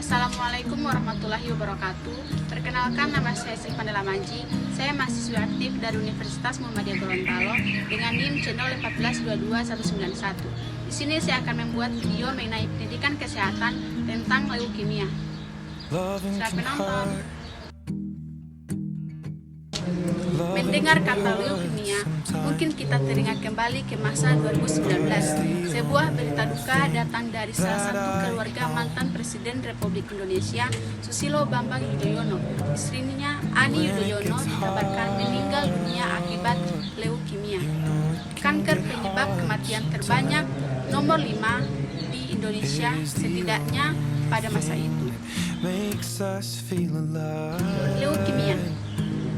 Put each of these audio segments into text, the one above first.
Assalamualaikum warahmatullahi wabarakatuh. Perkenalkan, nama saya Silvana Lamanji. Saya mahasiswa aktif dari Universitas Muhammadiyah Gorontalo dengan NIM channel 1422191. Di sini saya akan membuat video mengenai pendidikan kesehatan tentang leukemia. Selamat menonton. Mendengar kata leukemia, mungkin kita teringat kembali ke masa 2019. Sebuah berita duka datang dari salah satu keluarga mantan Presiden Republik Indonesia, Susilo Bambang Yudhoyono. Istrinya, Ani Yudhoyono, dikabarkan meninggal dunia akibat leukemia. Kanker penyebab kematian terbanyak nomor 5 di Indonesia, setidaknya pada masa itu.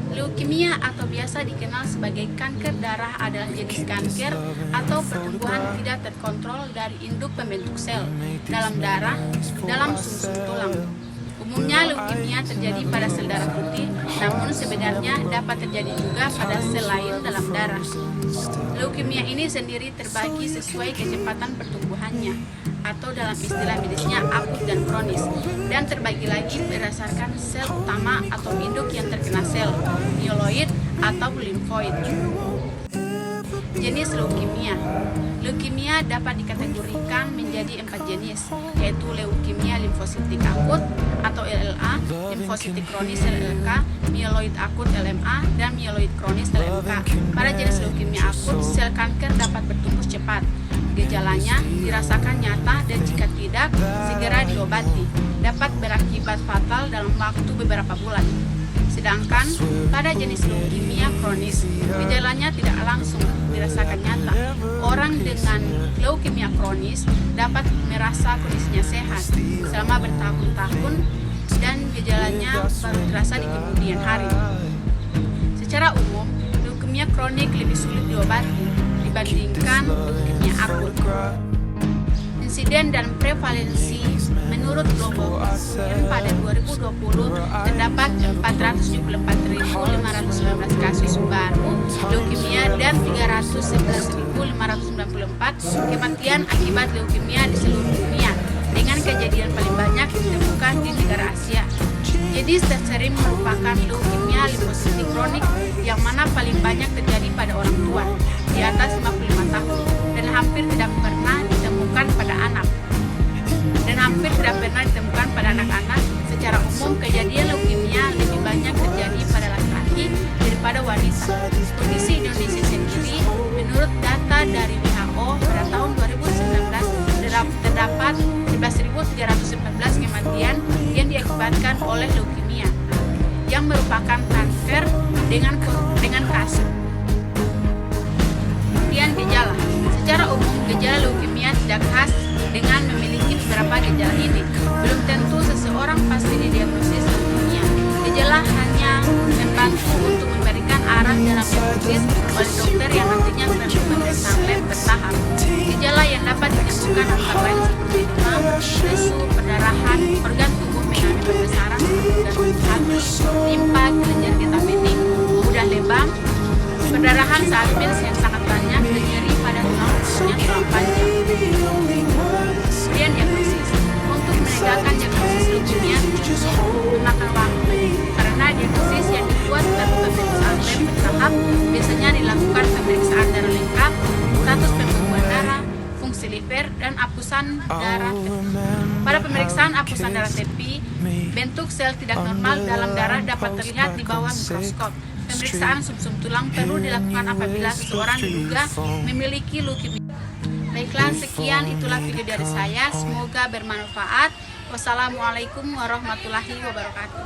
Leukemia atau biasa dikenal sebagai kanker darah adalah jenis kanker atau pertumbuhan tidak terkontrol dari induk pembentuk sel dalam darah dalam sumsum tulang. Umumnya leukemia terjadi pada sel darah putih, namun sebenarnya dapat terjadi juga pada sel lain dalam darah. Leukemia ini sendiri terbagi sesuai kecepatan pertumbuhannya, atau dalam istilah medisnya akut dan kronis, dan terbagi lagi berdasarkan sel utama atau induk yang terkena sel, mieloid atau limfoid. Jenis leukemia. Leukemia dapat dikategorikan menjadi 4 jenis, yaitu leukemia limfositik akut atau LLA, limfositik kronis LLK, mieloid akut LMA, dan mieloid kronis LMK. Pada jenis leukemia akut, sel kanker dapat bertumbuh cepat. Gejalanya dirasakan nyata dan jika tidak, segera diobati. Dapat berakibat fatal dalam waktu beberapa bulan. Sedangkan pada jenis leukemia kronis, gejalanya tidak langsung dirasakan nyata. Orang dengan leukemia kronis dapat merasa kondisinya sehat selama bertahun-tahun dan gejalanya baru terasa di kemudian hari. Secara umum, leukemia kronik lebih sulit diobati dibandingkan leukemia akut. Insiden dan prevalensi menurut Global Health pada 2020 terdapat 474.519 kasus baru leukemia dan 311.594 kematian akibat leukemia di seluruh dunia, dengan kejadian paling banyak ditemukan di negara Asia. Jenis tersering merupakan leukemia limfositik kronik yang mana paling banyak terjadi pada orang tua di atas 55 tahun dan hampir tidak pernah ditemukan pada anak. Anak-anak. Secara umum, kejadian leukemia lebih banyak terjadi pada laki-laki daripada wanita. Kondisi Indonesia sendiri, menurut data dari WHO pada tahun 2019 terdapat 11.314 kematian yang diakibatkan oleh leukemia, yang merupakan kanker dengan kasus. Kemudian gejala. Secara umum, gejala leukemia tidak khas dengan memiliki beberapa gejala ini. Belum tentu seseorang pasti didiagnosis leukemia. Gejala hanya membantu untuk memberikan arah dalam diagnosis oleh dokter yang nantinya perlu pemeriksaan lab bertahap. Gejala yang dapat ditentukan antara lain seperti demam, lesu, perdarahan, organ tubuh mengalami pembesaran seperti organ hati, limpa, kelenjar getah bening, mudah lebam, perdarahan saat mens yang sangat banyak, dan nyeri pada tulang rusuknya tulang panjang. Kemudian diagnosis. Untuk menegakkan diagnosis leukemia memakan waktu, karena diagnosis yang dibuat perlu pemeriksaan lab bertahap. Biasanya dilakukan pemeriksaan darah lengkap, status pembekuan darah, fungsi liver, dan apusan darah. Pada pemeriksaan apusan darah tepi, bentuk sel tidak normal dalam darah dapat terlihat di bawah mikroskop. Pemeriksaan sumsum tulang perlu dilakukan apabila seseorang diduga memiliki leukemia. Baiklah, sekian itulah video dari saya. Semoga bermanfaat. Wassalamualaikum warahmatullahi wabarakatuh.